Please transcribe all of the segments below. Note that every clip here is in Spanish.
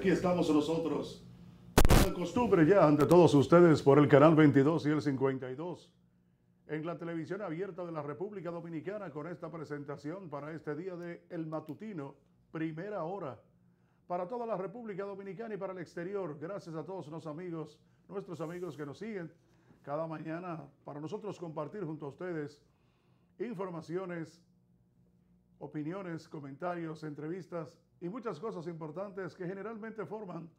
aquí estamos nosotros, como de costumbre ya ante todos ustedes por el canal 22 y el 52, en la televisión abierta de la República Dominicana con esta presentación para este día de El Matutino, primera hora, para toda la República Dominicana y para el exterior. Gracias a todos nuestros amigos que nos siguen cada mañana para nosotros compartir junto a ustedes informaciones, opiniones, comentarios, entrevistas y muchas cosas importantes que generalmente forman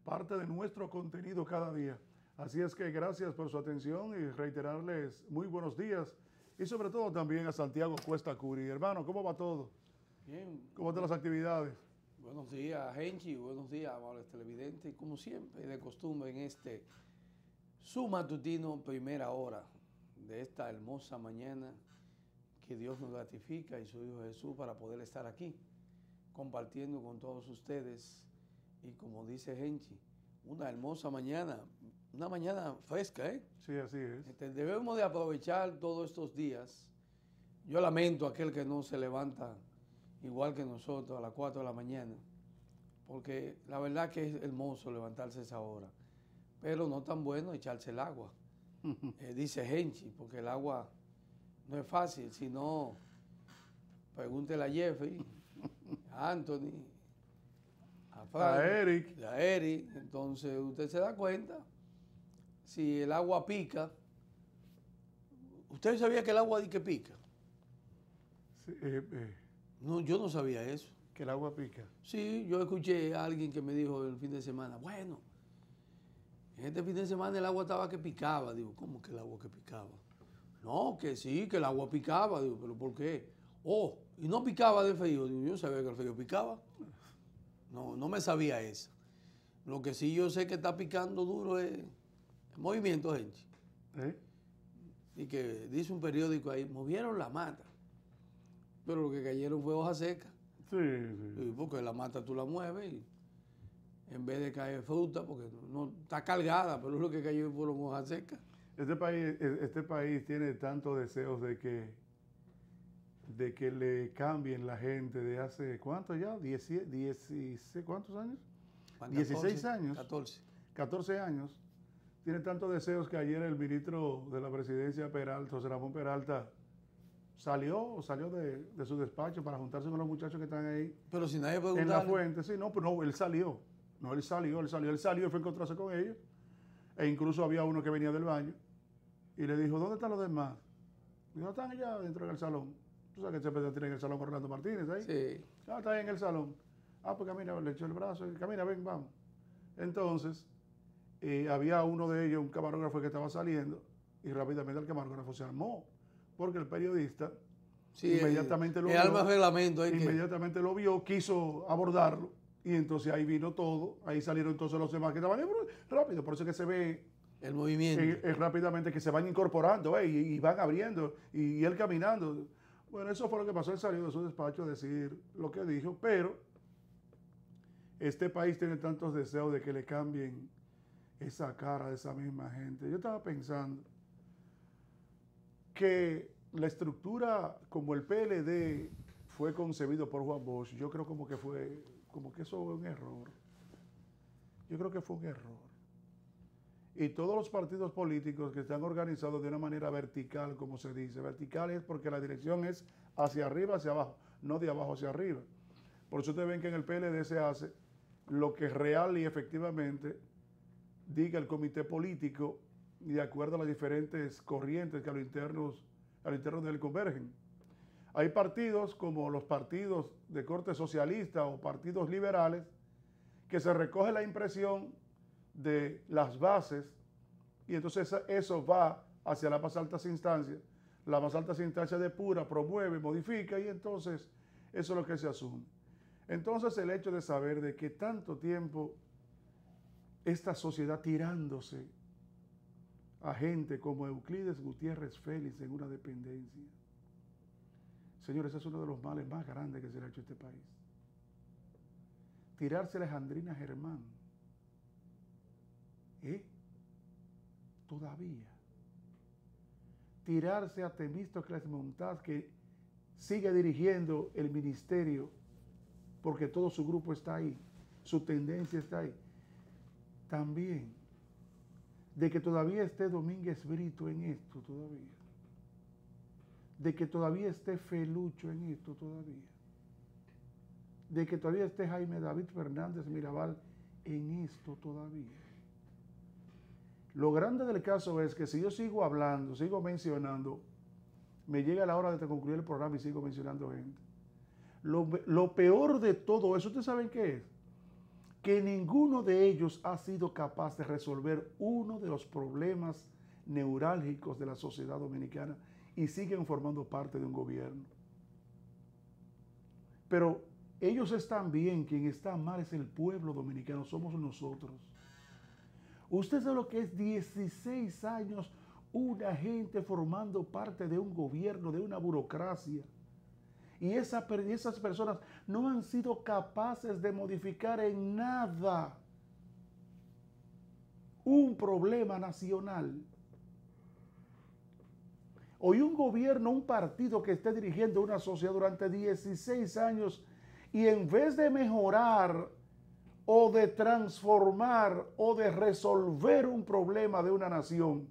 parte de nuestro contenido cada día. Así es que gracias por su atención y reiterarles muy buenos días y sobre todo también a Santiago Cuesta Curi. Hermano, ¿cómo va todo? Bien. ¿Cómo están las actividades? Buenos días, Henchi, buenos días, amables televidentes, y como siempre, de costumbre en su matutino primera hora de esta hermosa mañana que Dios nos gratifica y su Hijo Jesús para poder estar aquí compartiendo con todos ustedes y como dice Henchi, una hermosa mañana, una mañana fresca, ¿eh? Sí, así es. Debemos de aprovechar todos estos días. Yo lamento a aquel que no se levanta igual que nosotros a las 4 de la mañana, porque la verdad que es hermoso levantarse a esa hora, pero no tan bueno echarse el agua, dice Henchi, porque el agua no es fácil, sino pregúntele a Jeffrey, a Anthony, a Frank, a Eric, entonces usted se da cuenta, si el agua pica, ¿usted sabía que el agua que pica? Sí, No, yo no sabía eso. que el agua pica. Sí, yo escuché a alguien que me dijo el fin de semana, bueno, en este fin de semana el agua estaba que picaba. Digo, ¿cómo que el agua que picaba? No, que sí, que el agua picaba. Digo, ¿pero por qué? Oh, y no picaba de frío. Digo, yo sabía que el frío picaba. No me sabía eso. Lo que sí yo sé que está picando duro es el movimiento, gente. Y que dice un periódico ahí, movieron la mata. Pero lo que cayeron fue hoja seca. Sí. Porque la mata tú la mueves y en vez de caer fruta, porque no está cargada, pero lo que cayó fueron hojas secas. Este país tiene tantos deseos de que le cambien la gente de hace, ¿cuánto ya? ¿Cuántos años? 16 años. 14 años. Tiene tantos deseos que ayer el ministro de la presidencia, José Ramón Peralta, salió de su despacho para juntarse con los muchachos que están ahí. Pero si nadie puede en la fuente, sí, no, pero no, él salió y fue a encontrarse con ellos. E incluso había uno que venía del baño y le dijo, ¿dónde están los demás? Dijo, están allá dentro del salón. Tú sabes que siempre tienen en el salón Orlando Martínez ahí. Sí. Está ahí en el salón. Pues camina, le echó el brazo y camina, ven, vamos. Entonces, había uno de ellos, un camarógrafo que estaba saliendo y rápidamente el camarógrafo se armó porque el periodista inmediatamente lo vio, quiso abordarlo y entonces ahí vino todo, ahí salieron entonces los demás que estaban rápido, por eso es que se ve el movimiento. Rápidamente que se van incorporando y van abriendo y él caminando. Bueno, eso fue lo que pasó, él salió de su despacho a decir lo que dijo, pero este país tiene tantos deseos de que le cambien esa cara de esa misma gente. Yo estaba pensando que la estructura como el PLD fue concebido por Juan Bosch, yo creo como que eso fue un error. Yo creo que fue un error. Y todos los partidos políticos que están organizados de una manera vertical, como se dice, vertical es porque la dirección es hacia arriba, hacia abajo, no de abajo hacia arriba. Por eso ustedes ven que en el PLD se hace lo que real y efectivamente diga el comité político y de acuerdo a las diferentes corrientes que a lo interno de él convergen. Hay partidos como los partidos de corte socialista o partidos liberales que se recoge la impresión de las bases y entonces eso va hacia las más altas instancias. La más altas instancias depura, promueve, modifica y entonces eso es lo que se asume. Entonces el hecho de saber de que tanto tiempo esta sociedad tirándose a gente como Euclides Gutiérrez Félix en una dependencia. Señores, ese es uno de los males más grandes que se le ha hecho a este país. Tirarse a Alejandrina Germán. Todavía. Tirarse a Temístocles Montaz, que sigue dirigiendo el ministerio porque todo su grupo está ahí. su tendencia está ahí. También, de que todavía esté Domínguez Brito en esto todavía. De que todavía esté Felucho en esto todavía. De que todavía esté Jaime David Fernández Mirabal en esto todavía. Lo grande del caso es que si yo sigo hablando, sigo mencionando, me llega la hora de concluir el programa y sigo mencionando gente. Lo peor de todo eso, ¿ustedes saben qué es? Que ninguno de ellos ha sido capaz de resolver uno de los problemas neurálgicos de la sociedad dominicana y siguen formando parte de un gobierno. Pero ellos están bien, quien está mal es el pueblo dominicano, somos nosotros. Usted sabe lo que es 16 años una gente formando parte de un gobierno, de una burocracia. Y esas personas no han sido capaces de modificar en nada un problema nacional. Hoy un gobierno, un partido que esté dirigiendo una sociedad durante 16 años y en vez de mejorar o de transformar o de resolver un problema de una nación,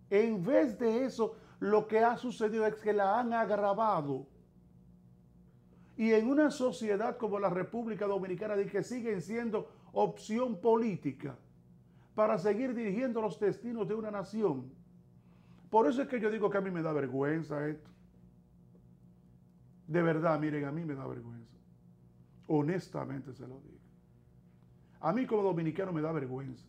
en vez de eso, lo que ha sucedido es que la han agravado. Y en una sociedad como la República Dominicana, de que siguen siendo opción política para seguir dirigiendo los destinos de una nación. Por eso es que yo digo que a mí me da vergüenza esto. De verdad, miren, a mí me da vergüenza. Honestamente se lo digo. A mí como dominicano me da vergüenza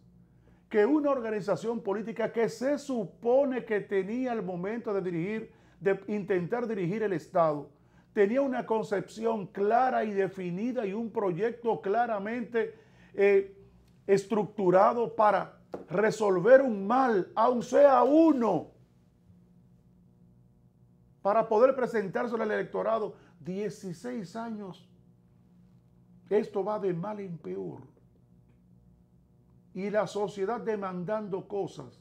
que una organización política que se supone que tenía el momento de dirigir, de intentar dirigir el Estado, tenía una concepción clara y definida y un proyecto claramente estructurado para resolver un mal, aun sea uno, para poder presentárselo al electorado. 16 años. Esto va de mal en peor. Y la sociedad demandando cosas.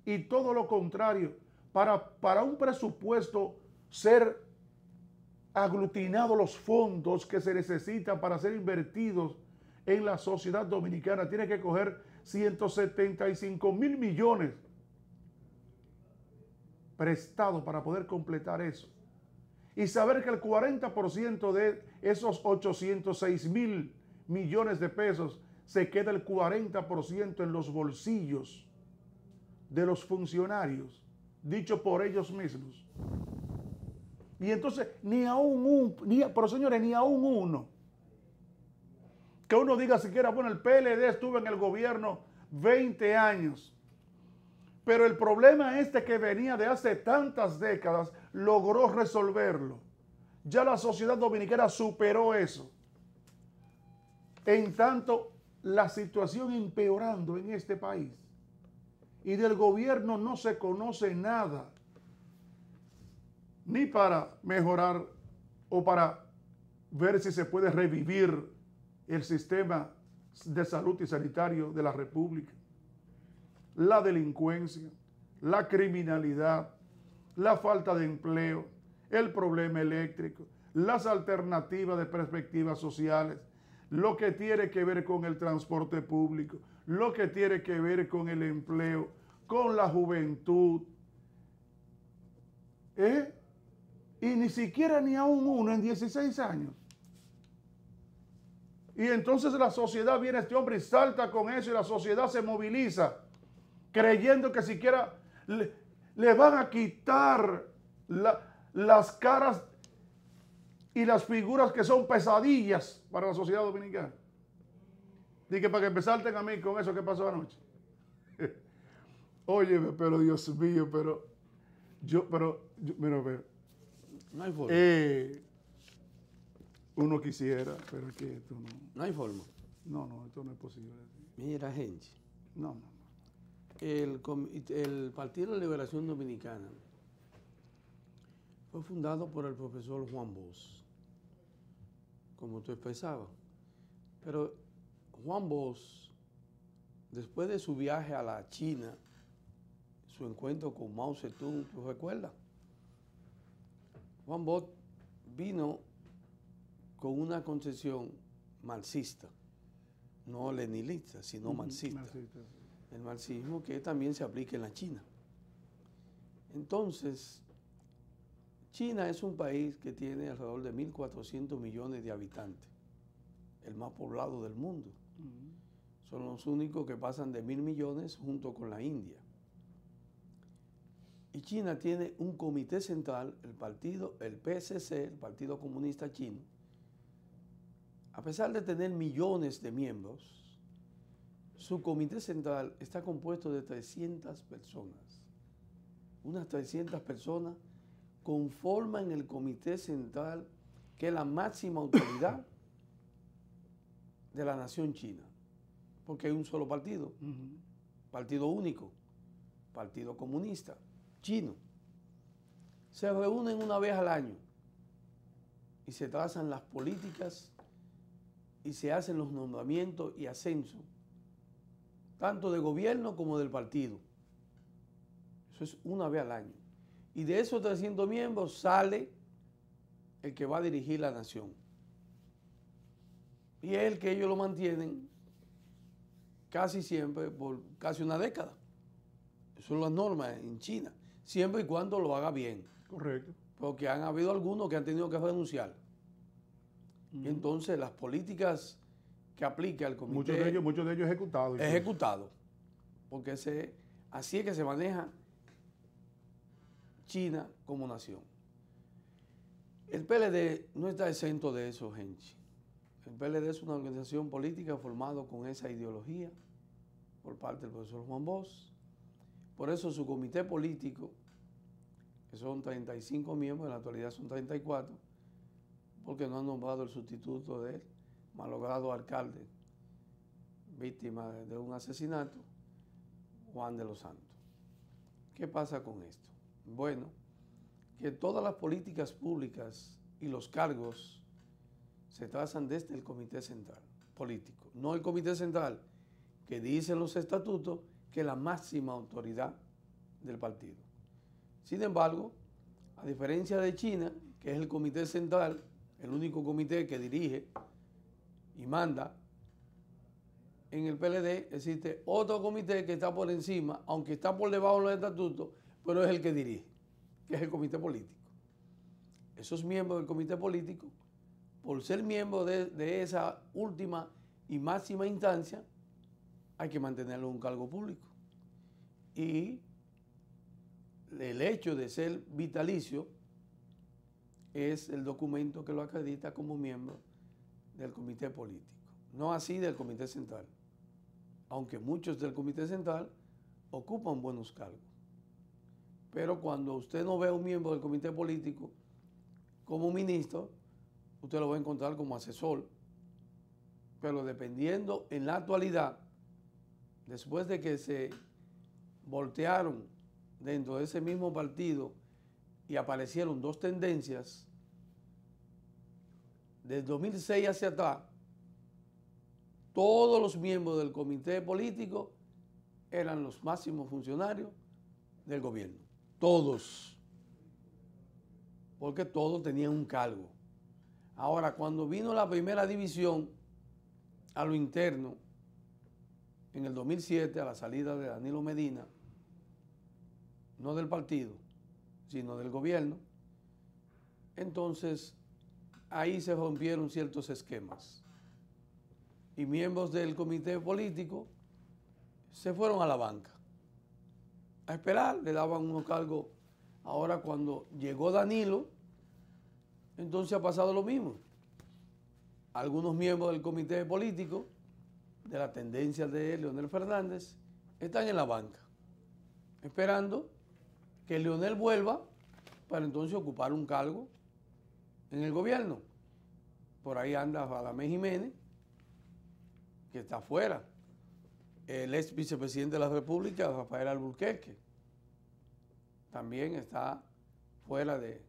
Y todo lo contrario, para un presupuesto ser aglutinados los fondos que se necesitan para ser invertidos en la sociedad dominicana, tiene que coger 175,000 millones prestados para poder completar eso. Y saber que el 40% de esos 806,000 millones de pesos se queda el 40% en los bolsillos de los funcionarios, dicho por ellos mismos. Y entonces, pero señores, ni aún uno, que uno diga siquiera, bueno, el PLD estuvo en el gobierno 20 años, pero el problema que venía de hace tantas décadas, logró resolverlo. Ya la sociedad dominicana superó eso. En tanto, la situación empeorando en este país. Y del gobierno no se conoce nada. Ni para mejorar o para ver si se puede revivir el sistema de salud y sanitario de la República. La delincuencia, la criminalidad, la falta de empleo, el problema eléctrico, las alternativas de perspectivas sociales, lo que tiene que ver con el transporte público, lo que tiene que ver con el empleo, con la juventud. Y ni siquiera ni aún uno en 16 años. Y entonces la sociedad viene este hombre y salta con eso y la sociedad se moviliza creyendo que siquiera le van a quitar las caras y las figuras que son pesadillas para la sociedad dominicana. Dije, para que me salten a mí con eso que pasó anoche. Óyeme, pero Dios mío, pero no hay forma. Uno quisiera, pero es que esto no. No hay forma. No, esto no es posible. Mira, gente. No. El Partido de la Liberación Dominicana fue fundado por el profesor Juan Bosch, como tú expresabas. Pero Juan Bosch, después de su viaje a la China, su encuentro con Mao Zedong, ¿tú recuerdas? Juan Bosch vino con una concepción marxista, no leninista, sino marxista. Marxista, sí. El marxismo que también se aplica en la China. Entonces, China es un país que tiene alrededor de 1.400 millones de habitantes, el más poblado del mundo. Son los únicos que pasan de 1.000 millones junto con la India. Y China tiene un comité central, el PCC, el Partido Comunista Chino. A pesar de tener millones de miembros, su comité central está compuesto de 300 personas. Unas 300 personas conforman el comité central, que es la máxima autoridad de la nación china, porque hay un solo partido, partido único, Partido Comunista Chino. Se reúnen una vez al año y se trazan las políticas y se hacen los nombramientos y ascensos, tanto de gobierno como del partido. Eso es una vez al año. Y de esos 300 miembros sale el que va a dirigir la nación. Y es el que ellos lo mantienen casi siempre por casi una década. Eso es la norma en China, siempre y cuando lo haga bien. Correcto. Porque han habido algunos que han tenido que renunciar. Y entonces las políticas que aplica el comité... Muchos de ellos ejecutados. Ejecutados. Porque así es que se maneja China como nación. El PLD no está exento de eso, gente. El PLD es una organización política formada con esa ideología por parte del profesor Juan Bosch. Por eso su comité político, que son 35 miembros, en la actualidad son 34, porque no han nombrado el sustituto de él, malogrado alcalde, víctima de un asesinato, Juan de los Santos. ¿Qué pasa con esto? Bueno, que todas las políticas públicas y los cargos se trazan desde el comité central político, no el comité central que dicen los estatutos que es la máxima autoridad del partido. Sin embargo, a diferencia de China, que es el comité central, el único comité que dirige y manda, en el PLD existe otro comité que está por encima, aunque está por debajo de los estatutos, pero es el que dirige, que es el comité político. Esos miembros del comité político, por ser miembros de esa última y máxima instancia, hay que mantenerlo en un cargo público. Y el hecho de ser vitalicio es el documento que lo acredita como miembro del comité político. No así del comité central, aunque muchos del comité central ocupan buenos cargos. Pero cuando usted no ve a un miembro del comité político como ministro, usted lo va a encontrar como asesor. Pero dependiendo en la actualidad, después de que se voltearon dentro de ese mismo partido y aparecieron dos tendencias, desde 2006 hacia atrás, todos los miembros del comité político eran los máximos funcionarios del gobierno. Todos. Porque todos tenían un cargo. Ahora, cuando vino la primera división a lo interno, en el 2007, a la salida de Danilo Medina, no del partido, sino del gobierno, entonces ahí se rompieron ciertos esquemas. Y miembros del comité político se fueron a la banca a esperar, le daban unos cargos. Ahora cuando llegó Danilo, entonces ha pasado lo mismo. Algunos miembros del comité político, de la tendencia de Leonel Fernández, están en la banca, esperando que Leonel vuelva para entonces ocupar un cargo en el gobierno. Por ahí anda Radamés Jiménez, que está afuera. El ex vicepresidente de la República, Rafael Alburquerque, también está fuera de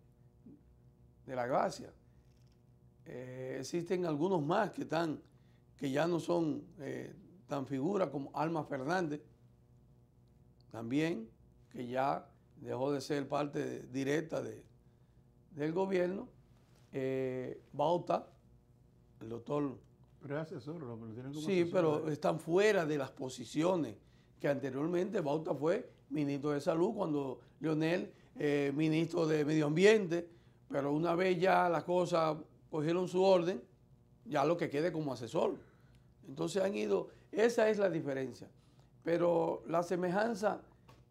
la gracia. Existen algunos más que ya no son tan figuras, como Alma Fernández, también, que ya dejó de ser parte directa del gobierno. Bauta, el doctor. Pero es asesor, lo tienen como Sí, asesor. pero están fuera de las posiciones que anteriormente Bauta fue ministro de Salud, cuando Leonel, ministro de Medio Ambiente, pero una vez ya las cosas cogieron su orden, ya lo que quede como asesor. Entonces han ido, esa es la diferencia. Pero la semejanza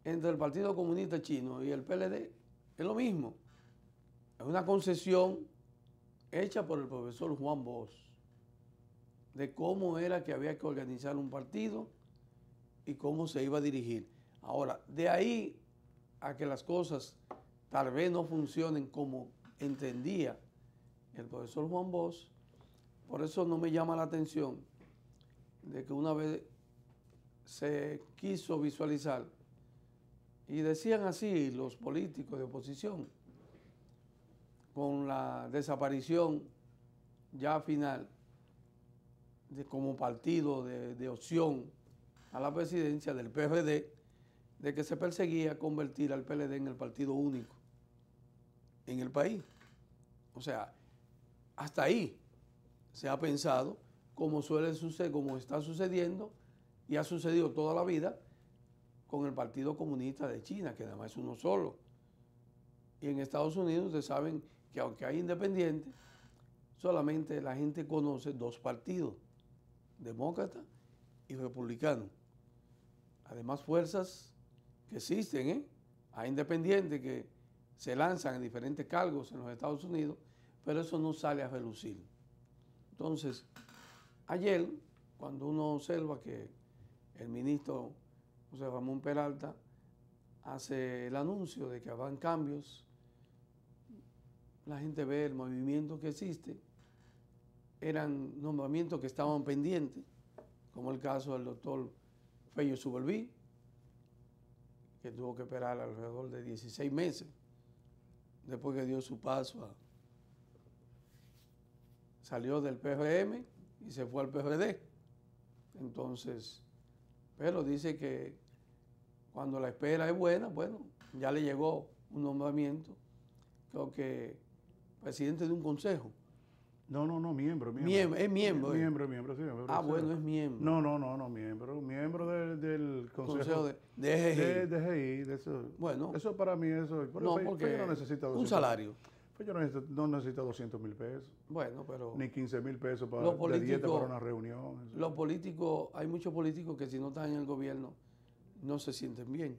entre el Partido Comunista Chino y el PLD es lo mismo. Es una concesión hecha por el profesor Juan Bosch de cómo era que había que organizar un partido y cómo se iba a dirigir. Ahora, de ahí a que las cosas tal vez no funcionen como entendía el profesor Juan Bosch, por eso no me llama la atención de que una vez se quiso visualizar, y decían así los políticos de oposición, con la desaparición ya final como partido de opción a la presidencia del PRD, de que se perseguía convertir al PLD en el partido único en el país. O sea, hasta ahí se ha pensado, como suele suceder, como está sucediendo y ha sucedido toda la vida con el Partido Comunista de China, que además es uno solo. Y en Estados Unidos ustedes saben que aunque hay independientes, solamente la gente conoce dos partidos, demócrata y republicano. Además, fuerzas que existen, hay independientes que se lanzan en diferentes cargos en los Estados Unidos, pero eso no sale a relucir. Entonces, ayer, cuando uno observa que el ministro José Ramón Peralta hace el anuncio de que habrán cambios, la gente ve el movimiento que existe, eran nombramientos que estaban pendientes, como el caso del doctor Fello Suberví, que tuvo que esperar alrededor de 16 meses después que dio su paso salió del PRM y se fue al PRD. Entonces, pero dice que cuando la espera es buena, bueno, ya le llegó un nombramiento, creo que presidente de un consejo. No, miembro. Es miembro. Miembro, sí. Bueno, es miembro. No, miembro del consejo de EGI. De EGI, de eso. Bueno. Eso para mí, eso. No, porque no necesita un salario. Pues yo no necesito 200,000 pesos. Bueno, pero... Ni 15,000 pesos de dieta para una reunión. Eso. Los políticos, hay muchos políticos que si no están en el gobierno no se sienten bien,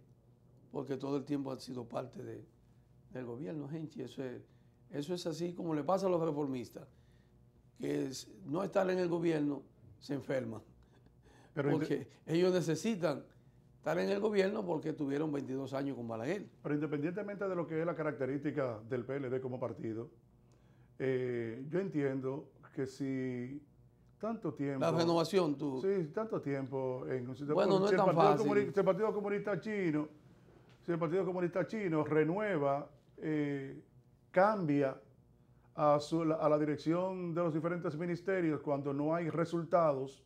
porque todo el tiempo han sido parte del gobierno, gente. Eso es así como le pasa a los reformistas, que no estar en el gobierno se enferman. Porque ellos necesitan estar en el gobierno porque tuvieron 22 años con Balaguer. Pero independientemente de lo que es la característica del PLD como partido, yo entiendo que si tanto tiempo... La renovación, tú... Sí, tanto tiempo... Bueno, no es tan fácil. Si el Partido Comunista Chino renueva, cambia a la dirección de los diferentes ministerios cuando no hay resultados,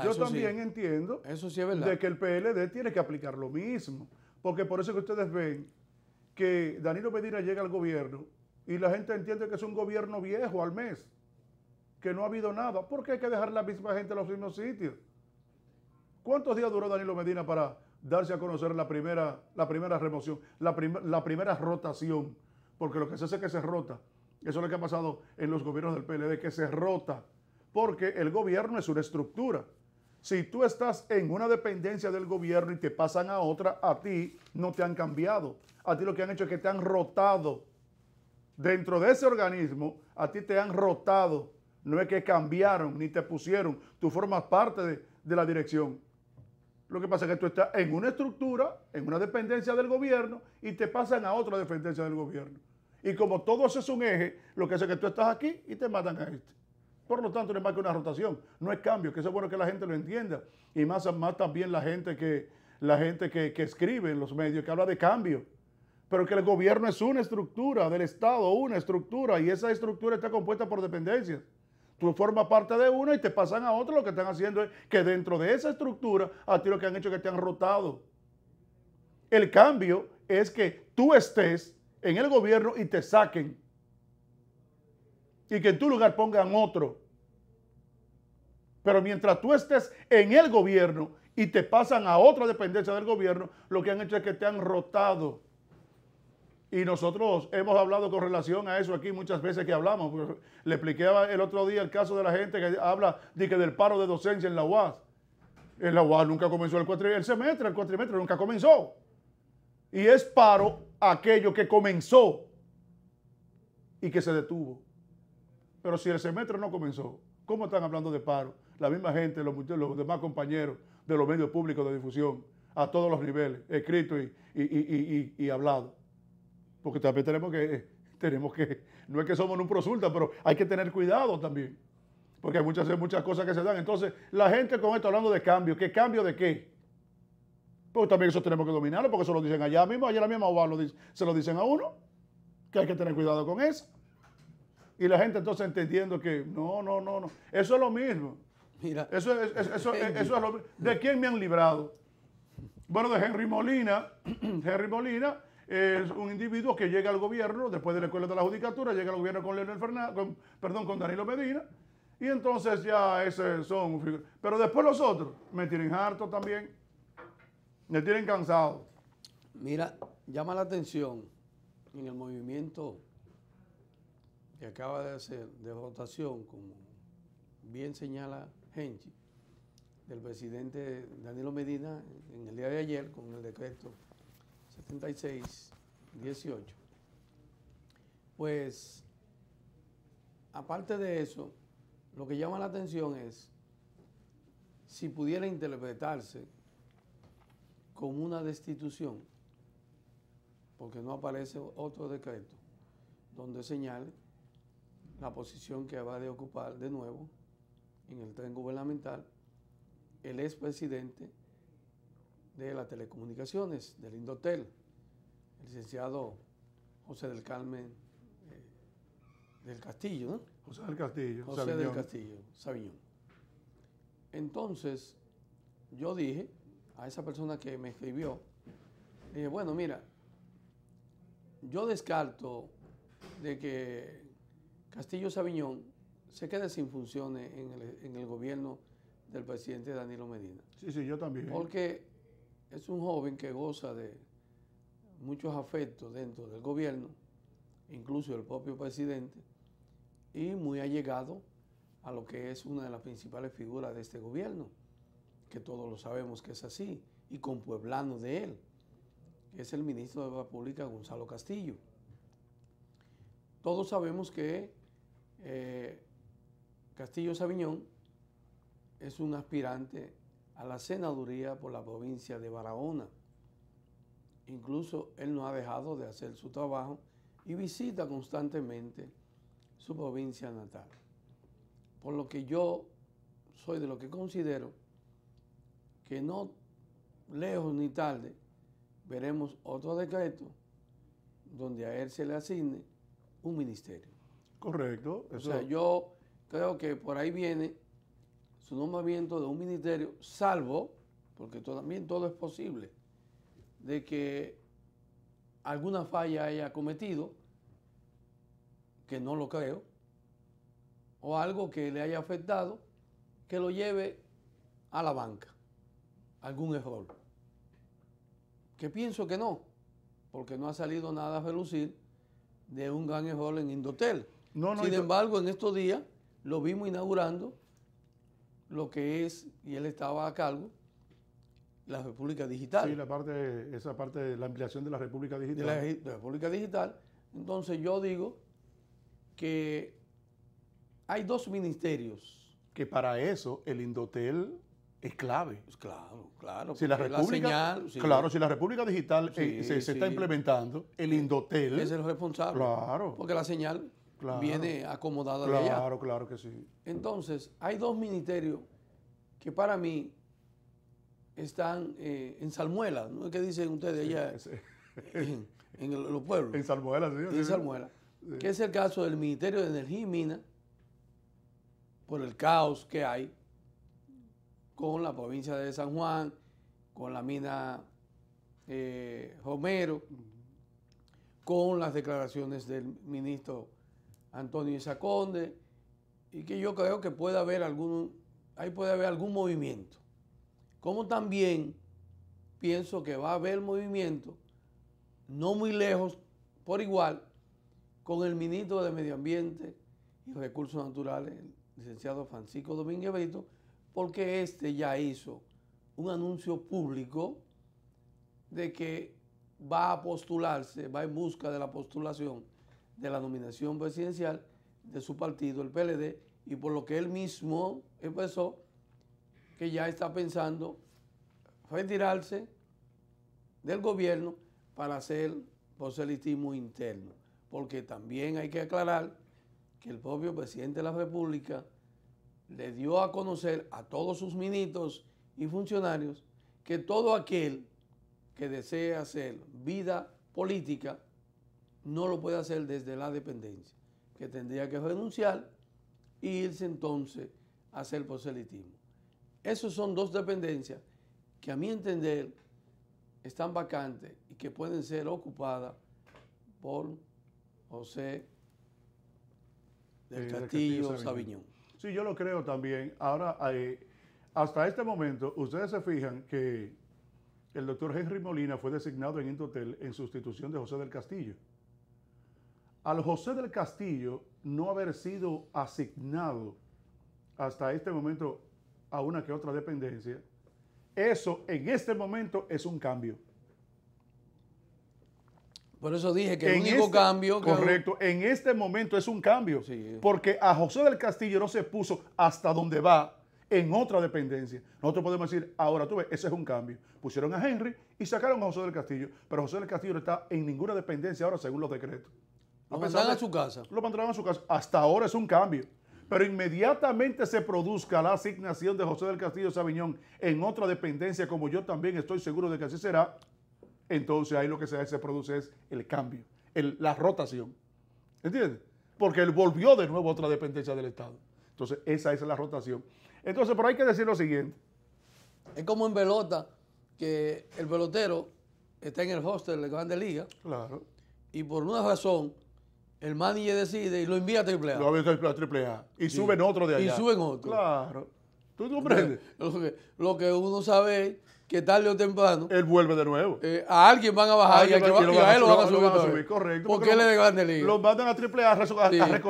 yo también entiendo eso sí es verdad, de que el PLD tiene que aplicar lo mismo. Porque por eso que ustedes ven que Danilo Medina llega al gobierno y la gente entiende que es un gobierno viejo al mes, que no ha habido nada. ¿Por qué hay que dejar la misma gente en los mismos sitios? ¿Cuántos días duró Danilo Medina para darse a conocer la primera remoción, la primera rotación? Porque lo que se hace es que se rota. Eso es lo que ha pasado en los gobiernos del PLD, que se rota, porque el gobierno es una estructura. Si tú estás en una dependencia del gobierno y te pasan a otra, a ti no te han cambiado. A ti lo que han hecho es que te han rotado. Dentro de ese organismo, a ti te han rotado. No es que cambiaron ni te pusieron. Tú formas parte de la dirección. Lo que pasa es que tú estás en una estructura, en una dependencia del gobierno y te pasan a otra dependencia del gobierno. Y como todo eso es un eje, lo que hace es que tú estás aquí y te matan a este. Por lo tanto, no es más que una rotación, no es cambio, que eso es bueno que la gente lo entienda. Y más también la gente que escribe en los medios, que habla de cambio. Pero que el gobierno es una estructura del Estado, una estructura, y esa estructura está compuesta por dependencias. Tú formas parte de una y te pasan a otra, lo que están haciendo es que dentro de esa estructura, a ti lo que han hecho es que te han rotado. El cambio es que tú estés en el gobierno y te saquen. Y que en tu lugar pongan otro. Pero mientras tú estés en el gobierno y te pasan a otra dependencia del gobierno, lo que han hecho es que te han rotado. Y nosotros hemos hablado con relación a eso aquí muchas veces que hablamos. Le expliqué el otro día el caso de la gente que habla del paro de docencia en la UAS. En la UAS nunca comenzó el semestre, el cuatrimestre nunca comenzó. Y es paro aquello que comenzó y que se detuvo. Pero si el semestre no comenzó, ¿cómo están hablando de paro? La misma gente, los demás compañeros de los medios públicos de difusión, a todos los niveles, escrito y hablado. Porque también tenemos que, no es que somos un prosulta, pero hay que tener cuidado también. Porque hay muchas cosas que se dan. Entonces, la gente con esto hablando de cambio, ¿qué cambio de qué? Porque también eso tenemos que dominarlo, porque eso lo dicen allá mismo, allá la misma UAS se lo dicen a uno, que hay que tener cuidado con eso. Y la gente entonces entendiendo que no, eso es lo mismo. Mira, Eso es lo mismo. ¿De quién me han librado? Bueno, de Henry Molina. Henry Molina es un individuo que llega al gobierno después de la escuela de la judicatura, llega al gobierno con Leonel Fernández, con Danilo Medina, y entonces ya ese son figuras. Pero después los otros me tienen harto también, me tienen cansado. mira, llama la atención en el movimiento que acaba de hacer de votación, como bien señala Henry, del presidente Danilo Medina en el día de ayer con el decreto 76-18. Pues, aparte de eso, lo que llama la atención es si pudiera interpretarse como una destitución, porque no aparece otro decreto donde señale la posición que va a ocupar de nuevo en el tren gubernamental el expresidente de las telecomunicaciones, del Indotel, el licenciado José del Carmen del Castillo, ¿no? José del Castillo. José Sabiñón. del Castillo, Sabiñón. Entonces, yo dije a esa persona que me escribió, dije, bueno, mira, yo descarto de que Castillo Sabiñón se quede sin funciones en el gobierno del presidente Danilo Medina. Sí, yo también. Porque es un joven que goza de muchos afectos dentro del gobierno, incluso el propio presidente, y muy allegado a lo que es una de las principales figuras de este gobierno, que todos lo sabemos que es así, y compueblano de él, que es el ministro de la República, Gonzalo Castillo. Todos sabemos que Castillo Sabiñón es un aspirante a la senaduría por la provincia de Barahona. Incluso él no ha dejado de hacer su trabajo y visita constantemente su provincia natal. Por lo que yo soy de lo que considero que no lejos ni tarde veremos otro decreto donde a él se le asigne un ministerio. Correcto. O sea, yo creo que por ahí viene su nombramiento de un ministerio, salvo, porque también todo es posible, de que alguna falla haya cometido, que no lo creo, o algo que le haya afectado, que lo lleve a la banca, algún error. Que pienso que no, porque no ha salido nada a relucir de un gran error en Indotel. Sin embargo, en estos días lo vimos inaugurando lo que es, y él estaba a cargo, la República Digital. Sí, esa parte de la ampliación de la República Digital. De la República Digital. Entonces yo digo que hay dos ministerios. Que para eso el Indotel es clave. Pues claro. Si la República, sí. Claro, si la República Digital Sí, se está implementando, el Indotel es el responsable. Claro. Porque la señal viene acomodada de allá. Claro que sí. Entonces, hay dos ministerios que para mí están en salmuela, ¿no es que dicen ustedes allá en los pueblos? En salmuela, sí. En salmuela. Sí. Que es el caso del Ministerio de Energía y Minas, por el caos que hay con la provincia de San Juan, con la mina Romero, con las declaraciones del ministro Antonio Isaconde, y que yo creo que puede haber algún ahí puede haber algún movimiento. Como también pienso que va a haber movimiento, no muy lejos, por igual, con el ministro de Medio Ambiente y Recursos Naturales, el licenciado Francisco Domínguez Brito, porque este ya hizo un anuncio público de que va a postularse, va en busca de la postulación de la nominación presidencial de su partido, el PLD, y por lo que él mismo expresó que ya está pensando retirarse del gobierno para hacer proselitismo interno, porque también hay que aclarar que el propio presidente de la República le dio a conocer a todos sus ministros y funcionarios que todo aquel que desee hacer vida política no lo puede hacer desde la dependencia, que tendría que renunciar e irse entonces a hacer proselitismo. Esas son dos dependencias que a mi entender están vacantes y que pueden ser ocupadas por José del Castillo Sabiñón. Sí, yo lo creo también. Ahora, hasta este momento, ustedes se fijan que el doctor Henry Molina fue designado en Indotel en sustitución de José del Castillo. Al José del Castillo no haber sido asignado hasta este momento a una que otra dependencia, eso en este momento es un cambio. Por eso dije que el único cambio... Correcto, en este momento es un cambio, sí, porque a José del Castillo no se puso hasta donde va en otra dependencia. Nosotros podemos decir, ahora tú ves, ese es un cambio. Pusieron a Henry y sacaron a José del Castillo, pero José del Castillo no está en ninguna dependencia ahora según los decretos. Lo mandaron a su casa. Lo mandaron a su casa. Hasta ahora es un cambio. Pero inmediatamente se produzca la asignación de José del Castillo Sabiñón en otra dependencia, como yo también estoy seguro de que así será, entonces ahí lo que se produce es el cambio, la rotación. ¿Entiendes? Porque él volvió de nuevo a otra dependencia del Estado. Entonces esa es la rotación. Entonces, pero hay que decir lo siguiente. Es como en pelota, que el pelotero está en el hostel de Grandes Ligas. Claro. Y por una razón, el manager decide y lo envía a AAA. Lo envía a AAA. Y sí, suben otro de allá. Y suben otro. Claro. ¿Tú comprendes? Lo que uno sabe es que tarde o temprano... Él vuelve de nuevo. A alguien van a bajar y a él lo van a subir. Correcto. Porque él es de Grandes Ligas. Lo mandan a AAA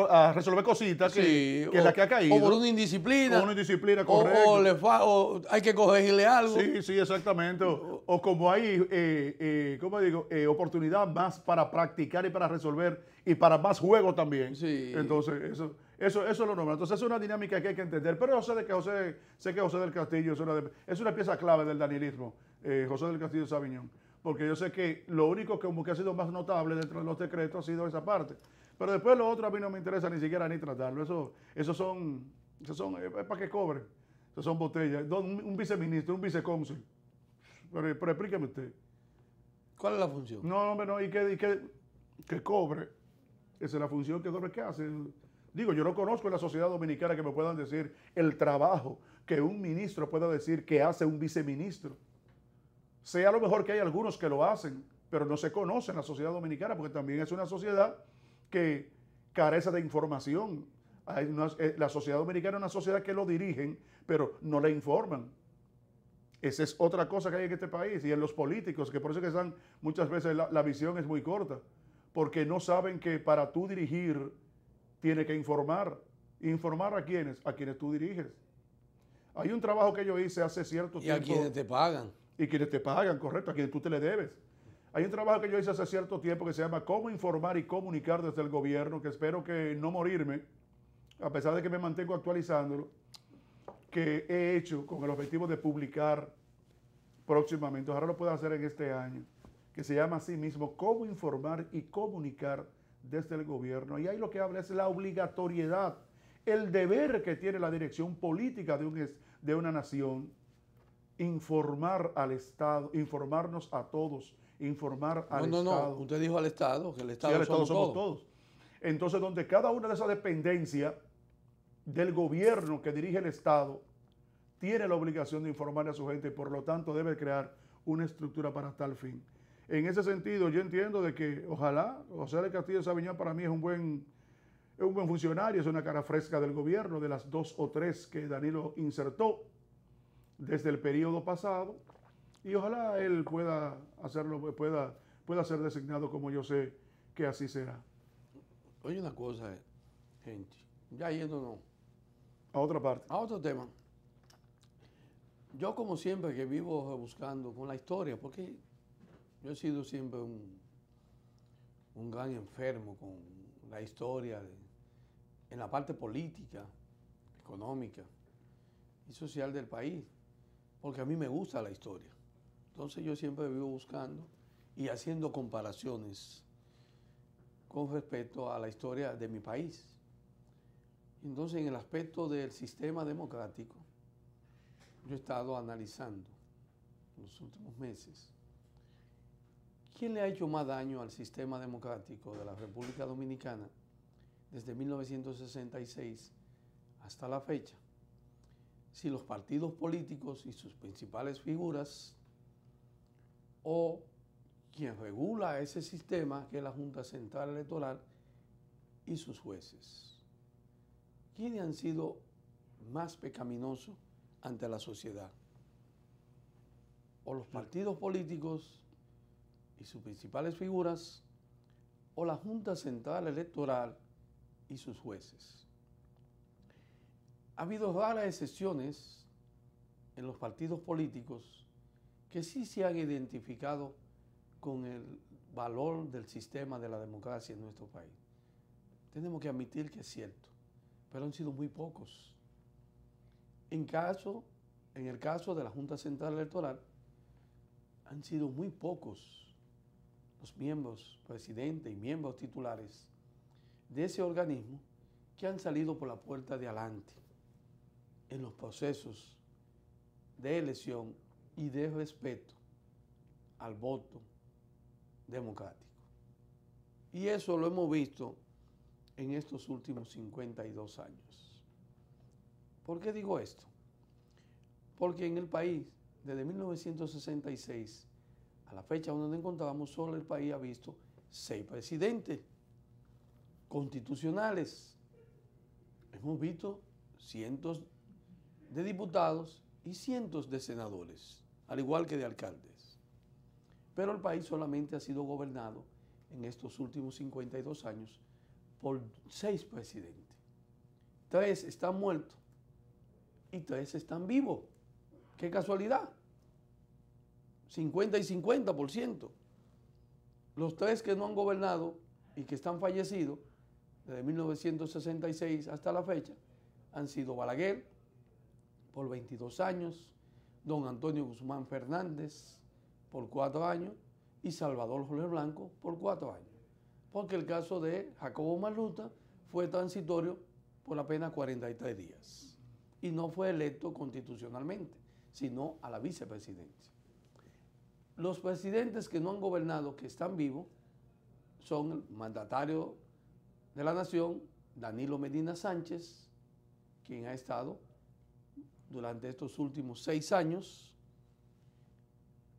a resolver cositas que es la que ha caído. O por una indisciplina. O una indisciplina, correcto. O hay que corregirle algo. Sí, exactamente. O como hay, ¿cómo digo? Oportunidad más para practicar y para resolver y para más juego también. Sí. Entonces, eso es lo normal. Entonces, es una dinámica que hay que entender. Pero yo sé que José del Castillo es una pieza clave del danielismo, José del Castillo Sabiñón. Porque yo sé que lo único que ha sido más notable dentro de los decretos ha sido esa parte. Pero después lo otro a mí no me interesa ni siquiera ni tratarlo. Eso son es para que cobren. Eso son botellas. Un viceministro, un vicecónsul. Pero explíqueme usted. ¿Cuál es la función? No, hombre, no. Y que cobre. Esa es la función que cobre. ¿Qué hace? Digo, yo no conozco en la sociedad dominicana que me puedan decir el trabajo que un ministro pueda decir que hace un viceministro. Sea a lo mejor que hay algunos que lo hacen, pero no se conoce en la sociedad dominicana porque también es una sociedad que carece de información. La sociedad dominicana es una sociedad que lo dirigen, pero no le informan. Esa es otra cosa que hay en este país y en los políticos, que por eso que están muchas veces la visión es muy corta, porque no saben que para tú dirigir tiene que informar. ¿Informar a quiénes? A quienes tú diriges. Hay un trabajo que yo hice hace cierto tiempo. Y a quienes te pagan. Y quienes te pagan, correcto, a quienes tú te le debes. Hay un trabajo que yo hice hace cierto tiempo que se llama Cómo informar y comunicar desde el gobierno, que espero que no morirme, a pesar de que me mantengo actualizándolo, que he hecho con el objetivo de publicar próximamente. Ahora lo puedo hacer en este año, que se llama así mismo Cómo informar y comunicar desde el gobierno. Y ahí lo que habla es la obligatoriedad, el deber que tiene la dirección política de una nación, informar al Estado, informarnos a todos, informar al Estado. No, usted dijo al Estado, que el Estado, sí, somos todos. Entonces, donde cada una de esas dependencias del gobierno que dirige el Estado tiene la obligación de informar a su gente y por lo tanto debe crear una estructura para tal fin. En ese sentido, yo entiendo de que ojalá José del Castillo Sabiñón para mí es un buen es un buen funcionario, es una cara fresca del gobierno, de las 2 o 3 que Danilo insertó desde el periodo pasado, y ojalá él pueda hacerlo, pueda ser designado, como yo sé que así será. Oye, una cosa, gente, ya yéndonos A otra parte. a otro tema. Yo, como siempre, que vivo buscando con la historia, porque yo he sido siempre un gran enfermo con la historia en la parte política, económica y social del país, porque a mí me gusta la historia. Entonces yo siempre vivo buscando y haciendo comparaciones con respecto a la historia de mi país. Entonces, en el aspecto del sistema democrático, yo he estado analizando en los últimos meses quién le ha hecho más daño al sistema democrático de la República Dominicana desde 1966 hasta la fecha. Si los partidos políticos y sus principales figuras, o quien regula ese sistema, que es la Junta Central Electoral y sus jueces. ¿Quiénes han sido más pecaminosos ante la sociedad? O los partidos políticos y sus principales figuras, o la Junta Central Electoral y sus jueces. Ha habido raras excepciones en los partidos políticos que sí se han identificado con el valor del sistema de la democracia en nuestro país. Tenemos que admitir que es cierto, pero han sido muy pocos. En el caso de la Junta Central Electoral, han sido muy pocos los miembros, presidentes y miembros titulares de ese organismo que han salido por la puerta de adelante en los procesos de elección y de respeto al voto democrático. Y eso lo hemos visto en estos últimos 52 años. ¿Por qué digo esto? Porque en el país, desde 1966 a la fecha donde nos encontramos, solo el país ha visto 6 presidentes constitucionales. Hemos visto cientos de diputados y cientos de senadores, al igual que de alcaldes. Pero el país solamente ha sido gobernado en estos últimos 52 años por 6 presidentes. 3 están muertos y 3 están vivos. ¡Qué casualidad! 50 y 50%. Los 3 que no han gobernado y que están fallecidos desde 1966 hasta la fecha han sido Balaguer por 22 años, don Antonio Guzmán Fernández por 4 años y Salvador Jorge Blanco por 4 años. Porque el caso de Jacobo Magluta fue transitorio por apenas 43 días y no fue electo constitucionalmente, sino a la vicepresidencia. Los presidentes que no han gobernado, que están vivos, son el mandatario de la nación, Danilo Medina Sánchez, quien ha estado durante estos últimos 6 años,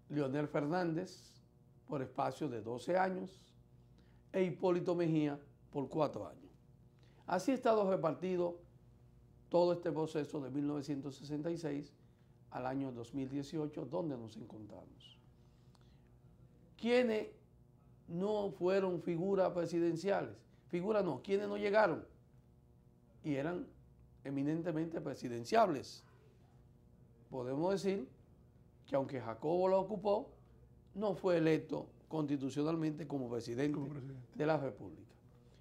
Leonel Fernández por espacio de 12 años e Hipólito Mejía por 4 años. Así ha estado repartido todo este proceso de 1966 al año 2018, donde nos encontramos. ¿Quiénes no fueron figuras presidenciales? Figuras no, ¿quiénes no llegaron? Y eran eminentemente presidenciables. Podemos decir que aunque Jacobo lo ocupó, no fue electo constitucionalmente como presidente de la República.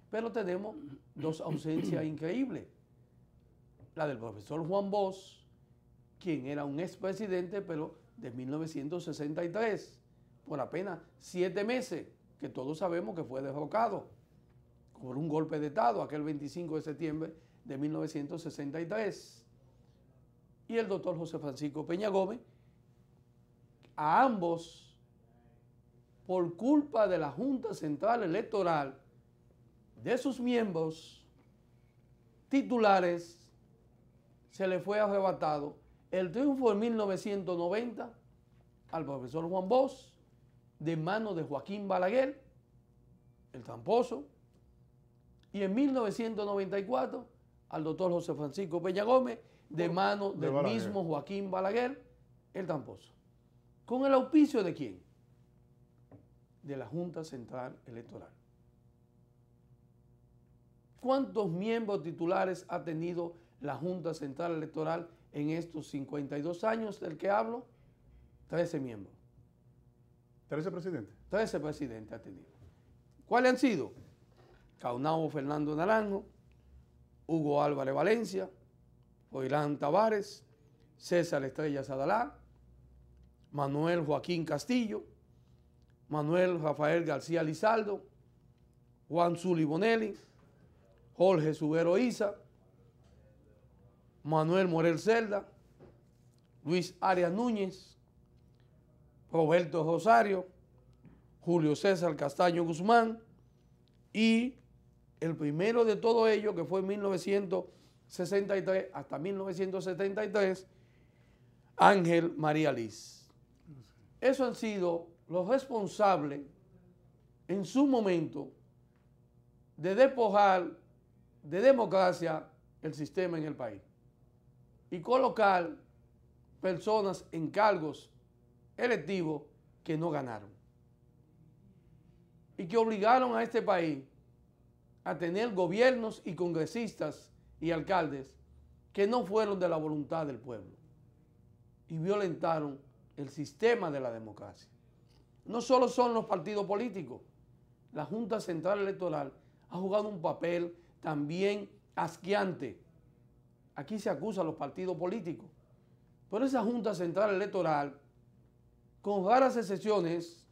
Pero tenemos 2 ausencias increíbles. La del profesor Juan Bosch, quien era un expresidente, pero de 1963, por apenas 7 meses, que todos sabemos que fue derrocado por un golpe de Estado, aquel 25 de septiembre de 1963. Y el doctor José Francisco Peña Gómez, a ambos, por culpa de la Junta Central Electoral, de sus miembros titulares, se le fue arrebatado el triunfo en 1990 al profesor Juan Bosch, de manos de Joaquín Balaguer, el tramposo, Y en 1994 al doctor José Francisco Peña Gómez de mano del mismo Joaquín Balaguer, el tramposo. ¿Con el auspicio de quién? De la Junta Central Electoral. ¿Cuántos miembros titulares ha tenido la Junta Central Electoral en estos 52 años del que hablo? 13 miembros. ¿13 presidentes? 13 presidentes ha tenido. ¿Cuáles han sido? Caunabo Fernando Naranjo, Hugo Álvarez Valencia, Joilán Tavares, César Estrella Sadalá, Manuel Joaquín Castillo, Manuel Rafael García Lizaldo, Juan Zuli Bonelli, Jorge Subero Isa, Manuel Morel Cerda, Luis Arias Núñez, Roberto Rosario, Julio César Castaño Guzmán y el primero de todo ello, que fue en 1963 hasta 1973, Ángel María Liz. Esos han sido los responsables en su momento de despojar de democracia el sistema en el país y colocar personas en cargos electivos que no ganaron y que obligaron a este país a tener gobiernos y congresistas y alcaldes que no fueron de la voluntad del pueblo y violentaron el sistema de la democracia. No solo son los partidos políticos, la Junta Central Electoral ha jugado un papel también asqueante. Aquí se acusa a los partidos políticos, pero esa Junta Central Electoral, con raras excepciones,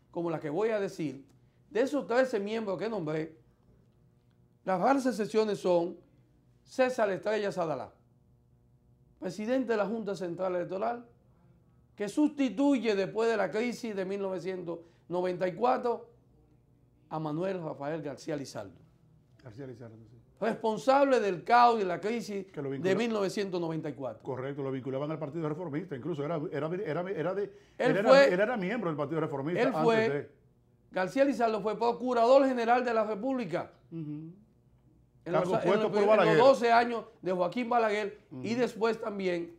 como la que voy a decir, de esos 13 miembros que nombré, las raras excepciones son César Estrella Sadalá, presidente de la Junta Central Electoral, que sustituye después de la crisis de 1994 a Manuel Rafael García Lizaldo. Responsable del caos y la crisis de 1994. Correcto, lo vinculaban al Partido Reformista, incluso él era miembro del Partido Reformista. Él fue, García Lizaldo fue procurador general de la República. En los 12 años de Joaquín Balaguer y después también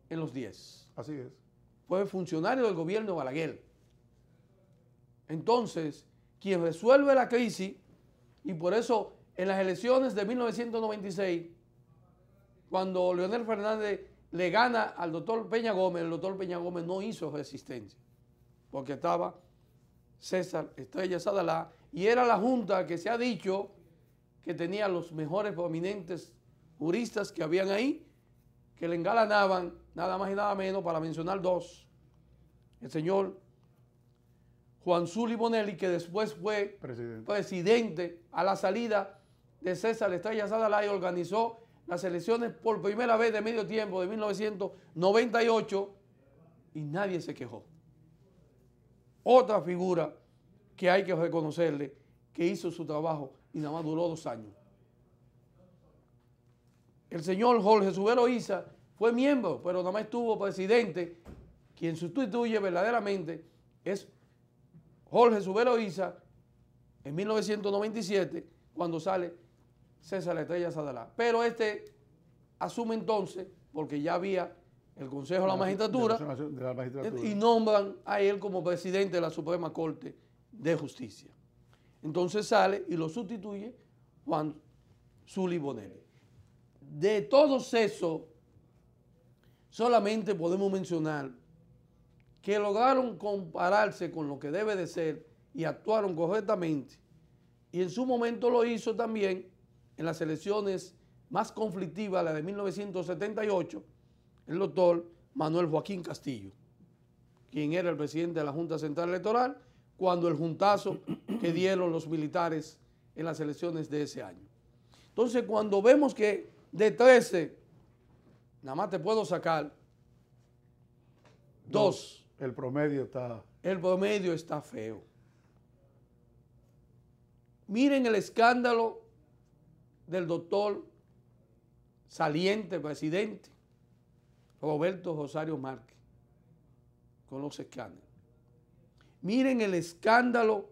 en los 10. Así es. Fue funcionario del gobierno de Balaguer. Entonces, quien resuelve la crisis, y por eso en las elecciones de 1996, cuando Leonel Fernández le gana al doctor Peña Gómez, el doctor Peña Gómez no hizo resistencia, porque estaba César Estrella Sadalá, y era la Junta que se ha dicho que tenía los mejores prominentes juristas que habían ahí, que le engalanaban nada más y nada menos, para mencionar dos, el señor Juan Zuli Bonelli, que después fue presidente a la salida de César Estrella Sadalá y organizó las elecciones por primera vez de medio tiempo de 1998 y nadie se quejó. Otra figura que hay que reconocerle que hizo su trabajo y nada más duró 2 años. El señor Jorge Subero Isa fue miembro, pero nada más estuvo presidente. Quien sustituye verdaderamente es Jorge Subero Isa en 1997, cuando sale César Estrella Sadalá. Pero este asume entonces, porque ya había el Consejo de la Magistratura, y nombran a él como presidente de la Suprema Corte de Justicia. Entonces sale y lo sustituye Juan Zuli Bonelli. De todos esos, solamente podemos mencionar que lograron compararse con lo que debe de ser y actuaron correctamente. Y en su momento lo hizo también en las elecciones más conflictivas, la de 1978, el doctor Manuel Joaquín Castillo, quien era el presidente de la Junta Central Electoral, cuando el juntazo que dieron los militares en las elecciones de ese año. Entonces, cuando vemos que de 13, nada más te puedo sacar 2. El promedio está... El promedio está feo. Miren el escándalo del doctor saliente presidente Roberto Rosario Márquez con los escándalos. Miren el escándalo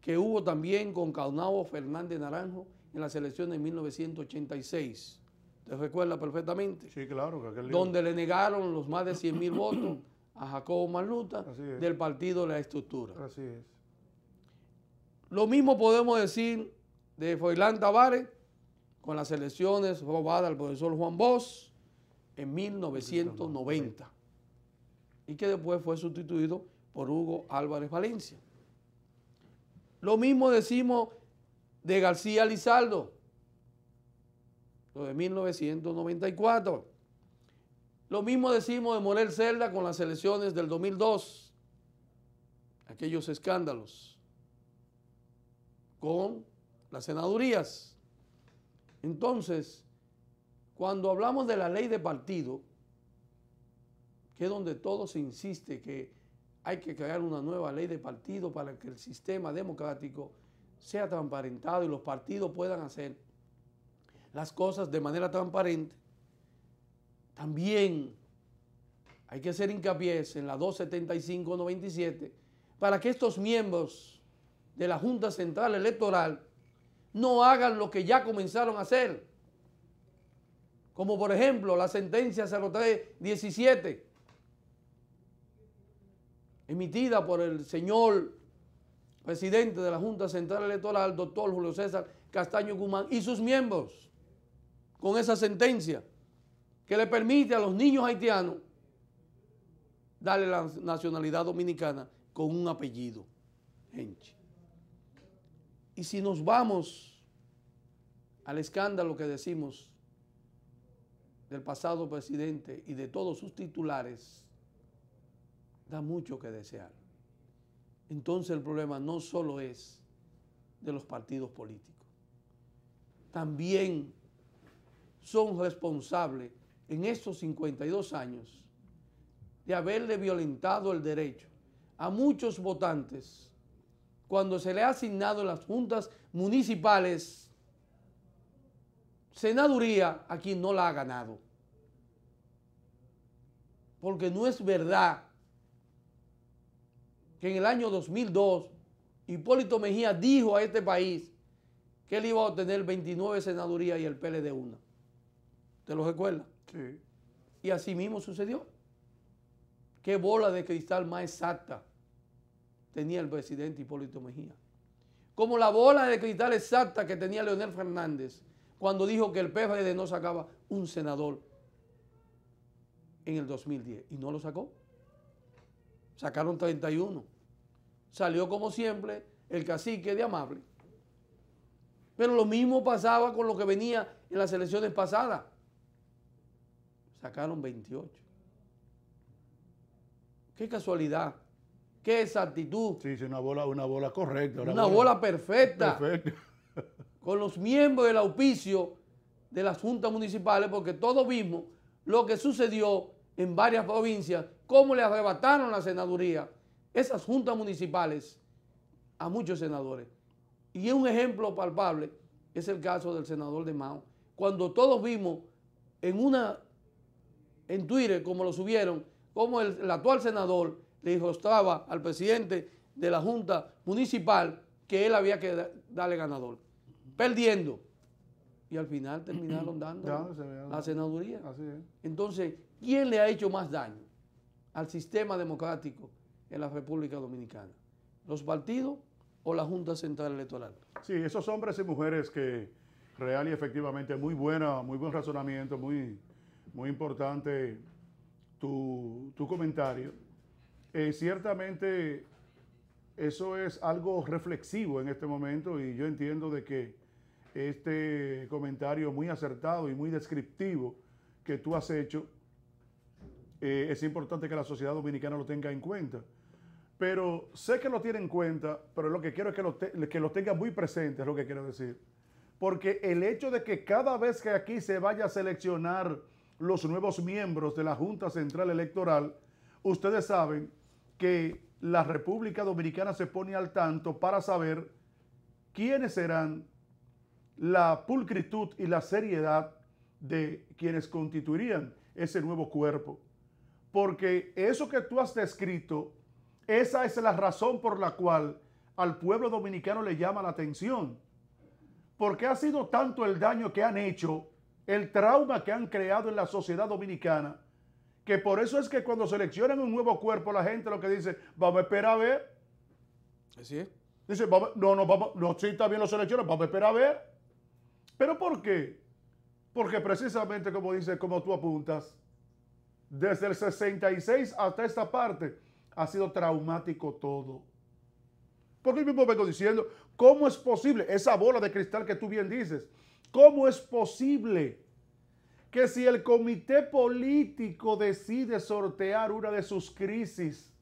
que hubo también con Caunabo Fernández Naranjo en las elecciones de 1986. ¿Te recuerda perfectamente? Sí, claro. Que aquel lío. Donde le negaron los más de 100,000 votos a Jacobo Magluta del Partido de la Estructura. Así es. Lo mismo podemos decir de Froilán Tavares con las elecciones robadas al profesor Juan Bosch en 1990 y que después fue sustituido por Hugo Álvarez Valencia. Lo mismo decimos de García Lizardo, lo de 1994. Lo mismo decimos de Morel Cerda con las elecciones del 2002, aquellos escándalos con las senadurías. Entonces, cuando hablamos de la ley de partido, que es donde todo se insiste que hay que crear una nueva ley de partido para que el sistema democrático sea transparentado y los partidos puedan hacer las cosas de manera transparente, también hay que hacer hincapié en la 275-97 para que estos miembros de la Junta Central Electoral no hagan lo que ya comenzaron a hacer, como por ejemplo la sentencia 0317 emitida por el señor presidente de la Junta Central Electoral, doctor Julio César Castaño Guzmán, y sus miembros, con esa sentencia que le permite a los niños haitianos darle la nacionalidad dominicana con un apellido, Henchi. Y si nos vamos al escándalo que decimos del pasado presidente y de todos sus titulares, da mucho que desear. Entonces el problema no solo es de los partidos políticos, también son responsables en estos 52 años de haberle violentado el derecho a muchos votantes cuando se le ha asignado en las juntas municipales senaduría a quien no la ha ganado. Porque no es verdad que en el año 2002 Hipólito Mejía dijo a este país que él iba a obtener 29 senadurías y el PLD una. ¿Te lo recuerda? Sí. Y así mismo sucedió. ¿Qué bola de cristal más exacta tenía el presidente Hipólito Mejía? Como la bola de cristal exacta que tenía Leonel Fernández cuando dijo que el PRD no sacaba un senador en el 2010. Y no lo sacó. Sacaron 31. Salió como siempre el cacique de Amable. Pero lo mismo pasaba con lo que venía en las elecciones pasadas. Sacaron 28. Qué casualidad, qué exactitud. Sí, sí, una bola correcta. Una bola perfecta. Perfecto. Con los miembros del auspicio de las juntas municipales, porque todos vimos lo que sucedió en varias provincias, cómo le arrebataron la senaduría, esas juntas municipales, a muchos senadores. Y un ejemplo palpable es el caso del senador de Mao. Cuando todos vimos en Twitter, como lo subieron, como el actual senador le mostraba al presidente de la Junta Municipal que él había que darle ganador, perdiendo. Y al final terminaron dando la senaduría. Así es. Entonces, ¿quién le ha hecho más daño al sistema democrático en la República Dominicana? ¿Los partidos o la Junta Central Electoral? Sí, esos hombres y mujeres que real y efectivamente muy buen razonamiento, muy importante tu comentario. Ciertamente eso es algo reflexivo en este momento y yo entiendo de que este comentario muy acertado y muy descriptivo que tú has hecho, es importante que la sociedad dominicana lo tenga en cuenta. Pero sé que lo tiene en cuenta, pero lo que quiero es que lo tenga muy presente, es lo que quiero decir. Porque el hecho de que cada vez que aquí se vaya a seleccionar los nuevos miembros de la Junta Central Electoral, ustedes saben que la República Dominicana se pone al tanto para saber quiénes serán la pulcritud y la seriedad de quienes constituirían ese nuevo cuerpo. Porque eso que tú has descrito, esa es la razón por la cual al pueblo dominicano le llama la atención. Porque ha sido tanto el daño que han hecho, el trauma que han creado en la sociedad dominicana, que por eso es que cuando seleccionan un nuevo cuerpo, la gente lo que dice, vamos a esperar a ver. Así es. Dice, no, sí, está bien, lo seleccionan, vamos a esperar a ver. ¿Pero por qué? Porque precisamente, como dice, como tú apuntas, desde el 66 hasta esta parte, ha sido traumático todo. Porque yo mismo vengo diciendo, ¿cómo es posible? Esa bola de cristal que tú bien dices, ¿cómo es posible que si el comité político decide sortear una de sus crisis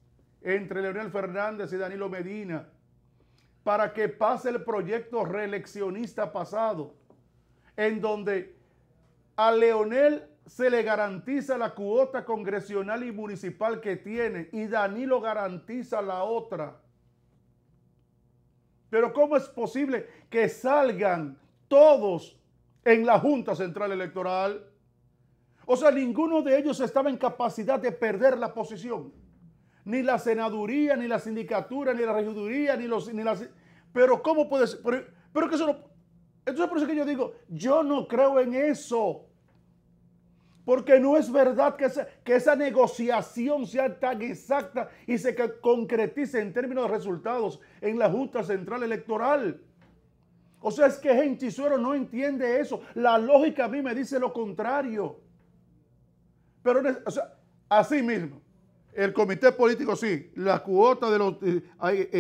entre Leonel Fernández y Danilo Medina para que pase el proyecto reeleccionista pasado, en donde a Leonel se le garantiza la cuota congresional y municipal que tiene y Danilo garantiza la otra? Pero ¿cómo es posible que salgan todos en la Junta Central Electoral? O sea, ninguno de ellos estaba en capacidad de perder la posición. Ni la senaduría, ni la sindicatura, ni la regiduría, ni las... Pero ¿cómo puede ser? Pero que eso no... Entonces por eso que yo digo, yo no creo en eso. Porque no es verdad que esa negociación sea tan exacta y se concretice en términos de resultados en la Junta Central Electoral. O sea, es que Gentisuero no entiende eso. La lógica a mí me dice lo contrario. Pero, o sea, así mismo, el comité político sí, la cuota de los...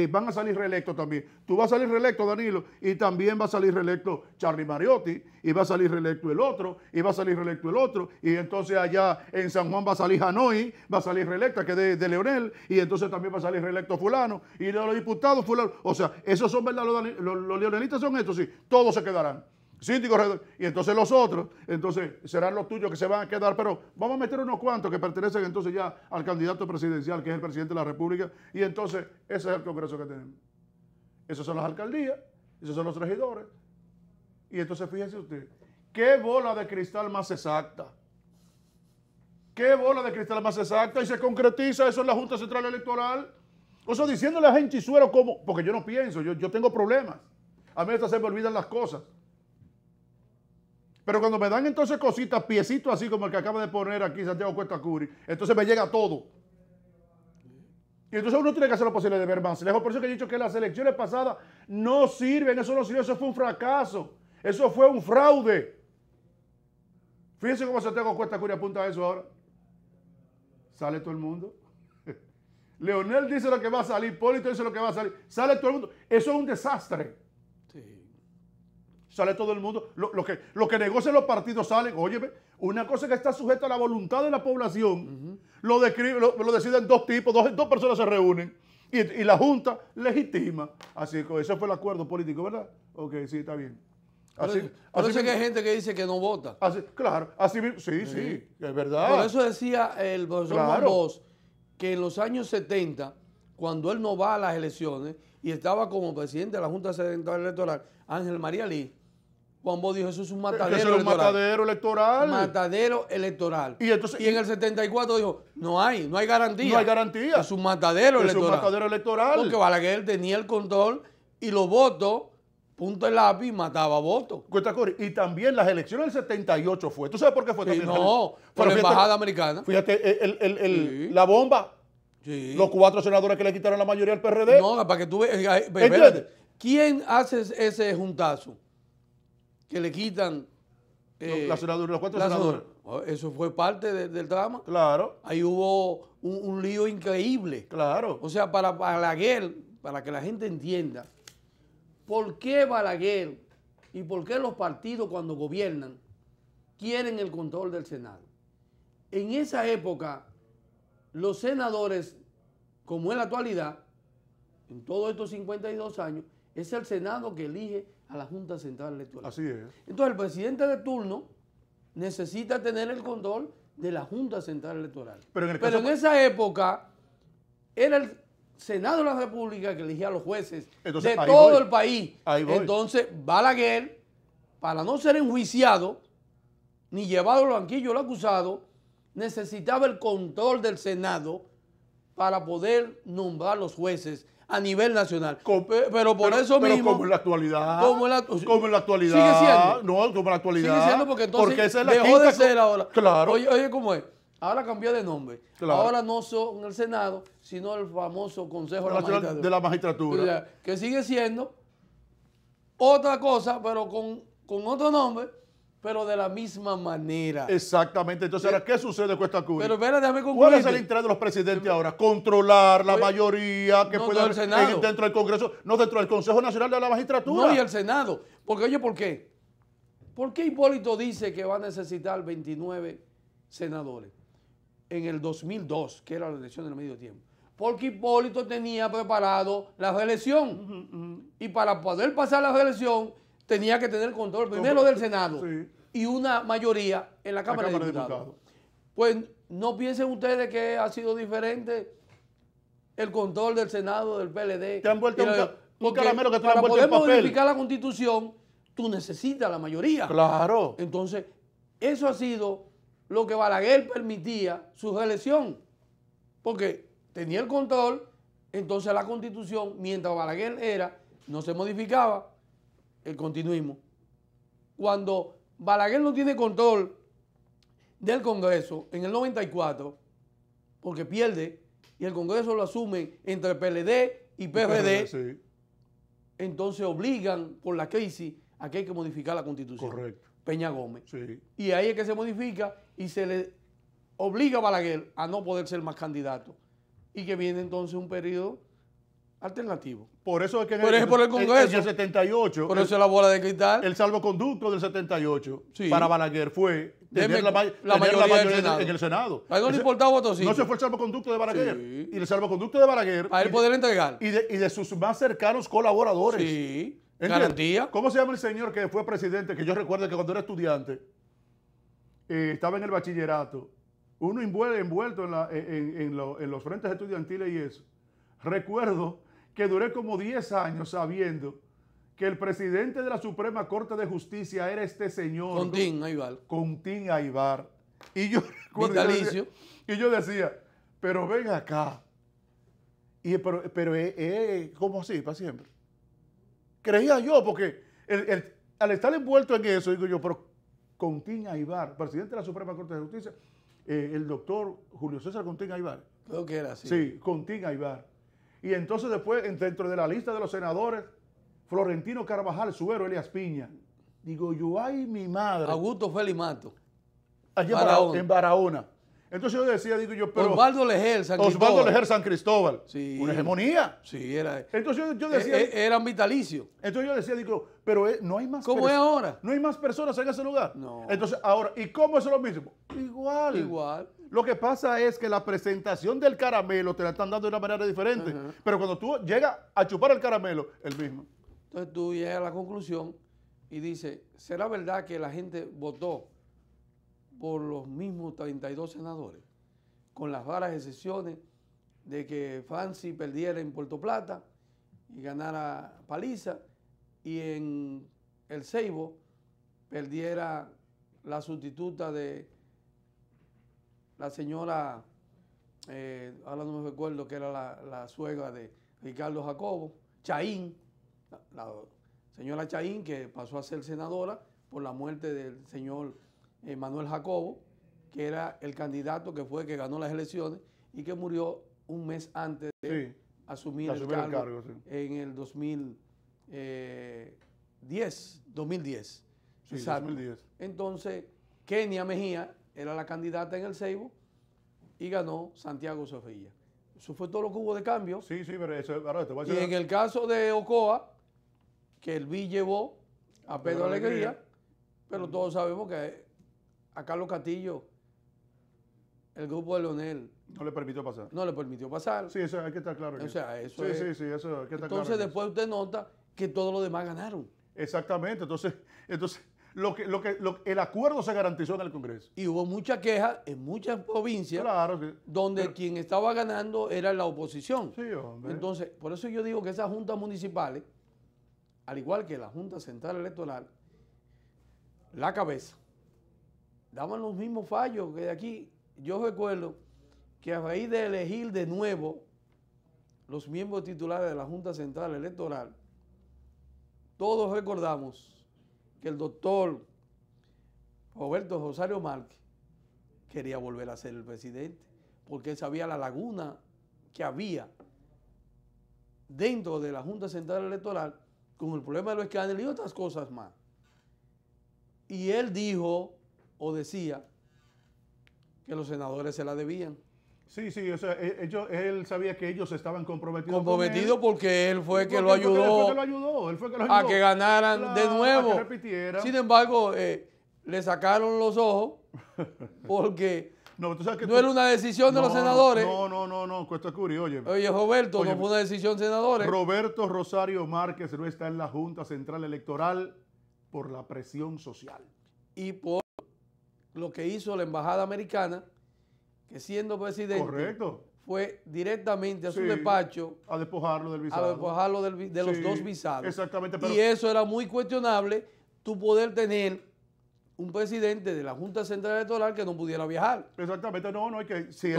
van a salir reelectos también. Tú vas a salir reelecto, Danilo, y también va a salir reelecto Charlie Mariotti, y va a salir reelecto el otro, y va a salir reelecto el otro, y entonces allá en San Juan va a salir Hanoi, va a salir reelecta, que es de Leonel, y entonces también va a salir reelecto fulano, y de los diputados fulano. O sea, esos son verdad, los leonelistas son estos, sí, todos se quedarán. Síndico, y entonces los otros, entonces serán los tuyos que se van a quedar, pero vamos a meter unos cuantos que pertenecen entonces ya al candidato presidencial, que es el presidente de la República, y entonces ese es el Congreso que tenemos. Esas son las alcaldías, esos son los regidores, y entonces fíjense usted, ¿qué bola de cristal más exacta? ¿Qué bola de cristal más exacta? Y se concretiza eso en la Junta Central Electoral. O sea, diciéndole a Gentisuero cómo, porque yo no pienso, yo tengo problemas, a mí hasta se me olvidan las cosas. Pero cuando me dan entonces cositas, piecitos así como el que acaba de poner aquí Santiago Cuesta Curi, entonces me llega todo. Y entonces uno tiene que hacer lo posible de ver más lejos. Por eso que he dicho que las elecciones pasadas no sirven, eso no sirvió, eso fue un fracaso. Eso fue un fraude. Fíjense cómo Santiago Cuesta Curi apunta a eso ahora. Sale todo el mundo. Leonel dice lo que va a salir, Polito dice lo que va a salir. Sale todo el mundo. Eso es un desastre. Sale todo el mundo, lo que negocian los partidos salen. Óyeme, una cosa que está sujeta a la voluntad de la población, lo deciden dos tipos, dos personas se reúnen y la Junta legitima. Así que ese fue el acuerdo político, ¿verdad? Ok, sí, está bien. Por eso que hay gente que dice que no vota. Así, claro, así mismo, sí, es verdad. Por eso decía el profesor Juan Bosch que en los años 70, cuando él no va a las elecciones y estaba como presidente de la Junta Central Electoral, Ángel María Lee, Juan Bosch dijo, eso es un matadero electoral. Un matadero electoral. Matadero electoral. Y en el 74 dijo, no hay garantía. No hay garantía. Es un matadero electoral. Es un matadero electoral. Porque Balaguer tenía el control y los votos, punto el lápiz, mataba votos. Y también las elecciones del 78 fue. ¿Tú sabes por qué fue también? No, por la embajada americana. Fíjate, la bomba. Sí. Los 4 senadores que le quitaron la mayoría al PRD. No, para que tú veas. Espérate. ¿Quién hace ese juntazo? Que le quitan... los 4 senadores. Eso fue parte del drama. Claro. Ahí hubo un lío increíble. Claro. O sea, para Balaguer, para que la gente entienda, ¿por qué Balaguer y por qué los partidos cuando gobiernan quieren el control del Senado? En esa época, los senadores, como en la actualidad, en todos estos 52 años, es el Senado que elige a la Junta Central Electoral. Así es. Entonces el presidente de turno necesita tener el control de la Junta Central Electoral. Pero en esa época era el Senado de la República que elegía a los jueces de todo el país. Entonces Balaguer, para no ser enjuiciado ni llevado al banquillo el acusado, necesitaba el control del Senado para poder nombrar los jueces a nivel nacional. Pero por eso mismo... como en la actualidad. Como en la actualidad. Sigue siendo. No, como en la actualidad. Sigue siendo porque entonces porque esa es la dejó de ser ahora. Claro. Oye, ¿cómo es? Ahora cambió de nombre. Claro. Ahora no son el Senado, sino el famoso Consejo de la Magistratura. O sea, que sigue siendo otra cosa, pero con otro nombre, pero de la misma manera. Exactamente. Entonces, ahora, ¿qué sucede con esta curia? Pero espérate, déjame concluir. ¿Cuál es el interés de los presidentes ahora? Controlar la mayoría que pueda haber dentro del Congreso, no dentro del Consejo Nacional de la Magistratura. No, y el Senado. Porque, oye, ¿por qué? ¿Por qué Hipólito dice que va a necesitar 29 senadores en el 2002, que era la elección del medio tiempo? Porque Hipólito tenía preparado la reelección. Y para poder pasar la reelección tenía que tener control primero del Senado y una mayoría en la Cámara de Diputados. Pues no piensen ustedes que ha sido diferente el control del Senado, del PLD. Te han vuelto un caramelo que te para han vuelto en poder papel. modificar la Constitución, tú necesitas la mayoría. Claro. Entonces, eso ha sido lo que Balaguer permitía su reelección. Porque tenía el control, entonces la Constitución, mientras Balaguer no se modificaba el continuismo. Cuando Balaguer no tiene control del Congreso en el 94, porque pierde, y el Congreso lo asume entre PLD y PRD, sí. Entonces obligan por la crisis a que hay que modificar la Constitución. Correcto. Peña Gómez. Sí. Y ahí es que se modifica y se le obliga a Balaguer a no poder ser más candidato. Y que viene entonces un periodo alternativo. Por eso es que por el Congreso. en el 78, por eso es la bola de cristal. El salvoconducto del 78 sí. para Balaguer fue tener la mayoría en el Senado. A él no le importaba votos. No se fue el salvoconducto de Balaguer. Sí. Y el salvoconducto de Balaguer. A él poder entregar. Y de sus más cercanos colaboradores. Sí. Garantía. ¿Cómo se llama el señor que fue presidente? Que yo recuerdo que cuando era estudiante estaba en el bachillerato. Uno envuelto en los frentes estudiantiles y eso. Recuerdo que duré como 10 años sabiendo que el presidente de la Suprema Corte de Justicia era este señor. Contín Aybar. Contín Aybar. Y yo Vitalicio. Yo decía, pero ven acá. Pero ¿cómo así? Para siempre. Creía yo, porque al estar envuelto en eso, digo yo, pero Contín Aybar, presidente de la Suprema Corte de Justicia, el doctor Julio César Contín Aybar. Creo que era así. Sí, Contín Aybar. Y entonces después, dentro de la lista de los senadores, Florentino Carvajal, Suero, Elias Piña. Digo yo, ay, mi madre. Augusto Félix Mato. Allá en Barahona. Entonces yo decía, digo yo, pero... Osvaldo Lejer, San Cristóbal. Osvaldo Lejer, San Cristóbal. Sí. Una hegemonía. Sí, era... Entonces yo decía... Eran vitalicios. Entonces yo decía, digo, pero no hay más... ¿Cómo es ahora? No hay más personas en ese lugar. No. Entonces ahora, ¿y cómo es lo mismo? Igual. Igual. Lo que pasa es que la presentación del caramelo te la están dando de una manera diferente. Pero cuando tú llegas a chupar el caramelo, el mismo. Entonces tú llegas a la conclusión y dices, ¿será verdad que la gente votó por los mismos 32 senadores? Con las raras excepciones de que Francis perdiera en Puerto Plata y ganara paliza, y en el Ceibo perdiera la sustituta de la señora, ahora no me recuerdo, que era la suegra de Ricardo Jacobo, Chaín, la señora Chaín, que pasó a ser senadora por la muerte del señor Manuel Jacobo, que era el candidato que ganó las elecciones y que murió un mes antes de asumir el cargo en el 2010. 2010. Sí, Exacto. 2010. Entonces, Kenia Mejía era la candidata en el Ceibo y ganó Santiago Zorrilla. Eso fue todo lo que hubo de cambio. Sí, pero eso, ahora te voy a Y decir... en el caso de Ocoa, que el BI llevó a Pedro Alegría, pero todos sabemos que a Carlos Castillo, el grupo de Leonel, no le permitió pasar. No le permitió pasar. Sí, eso hay que estar claro. O sea, eso sí, es... Sí, eso hay que estar claro. Entonces después usted nota que todos los demás ganaron. Exactamente. Entonces el acuerdo se garantizó en el Congreso. Y hubo mucha queja en muchas provincias, claro, sí, donde quien estaba ganando era la oposición. Sí, hombre. Entonces, por eso yo digo que esas juntas municipales, al igual que la Junta Central Electoral, la cabeza, daban los mismos fallos que de aquí. Yo recuerdo que a raíz de elegir de nuevo los miembros titulares de la Junta Central Electoral, todos recordamos que el doctor Roberto Rosario Márquez quería volver a ser el presidente, porque él sabía la laguna que había dentro de la Junta Central Electoral con el problema de los escáneres y otras cosas más. Y él dijo o decía que los senadores se la debían. Sí, sí, o sea, él sabía que ellos estaban comprometidos. Comprometido porque él fue que lo Él fue ayudó que lo ayudó, él fue que lo ayudó a que ganaran de nuevo. A que repitieran. Sin embargo, le sacaron los ojos porque no, tú sabes que no era una decisión de los senadores. No, Cuesta Curi, oye. Oye, Roberto, no fue una decisión de senadores. Roberto Rosario Márquez no está en la Junta Central Electoral por la presión social. Y por lo que hizo la Embajada Americana, que siendo presidente, correcto, fue directamente a su despacho a despojarlo del visado. A despojarlo de los dos visados. Exactamente. Pero, y eso era muy cuestionable, tú poder tener un presidente de la Junta Central Electoral que no pudiera viajar. Exactamente, no, hay que... Sí,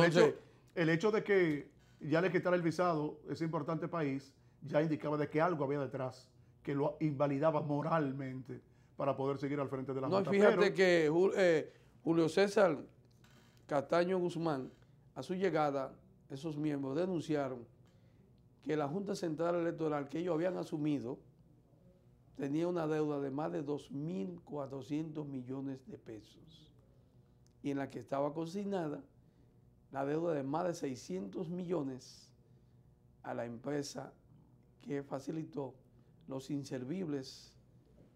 el hecho de que ya le quitara el visado ese importante país, ya indicaba de que algo había detrás, que lo invalidaba moralmente para poder seguir al frente de la Junta. No, fíjate que Julio César Castaño Guzmán, a su llegada, esos miembros denunciaron que la Junta Central Electoral que ellos habían asumido tenía una deuda de más de 2.400 millones de pesos y en la que estaba consignada la deuda de más de 600 millones a la empresa que facilitó los inservibles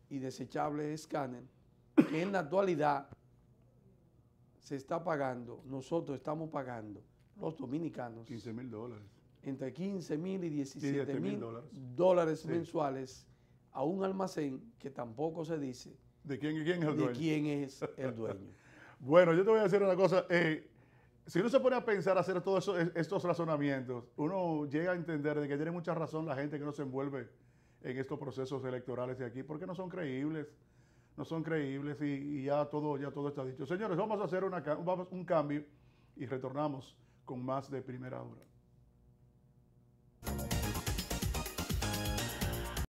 y desechables escáneres que en la actualidad se está pagando, nosotros estamos pagando, los dominicanos, $15,000. Entre 15,000 y 17,000 dólares mensuales a un almacén que tampoco se dice de quién es el dueño. Bueno, yo te voy a decir una cosa. Si uno se pone a pensar, a hacer todos estos razonamientos, uno llega a entender de que tiene mucha razón la gente que no se envuelve en estos procesos electorales de aquí, porque no son creíbles. No son creíbles y ya todo está dicho. Señores, vamos a hacer un cambio y retornamos con más de Primera Hora.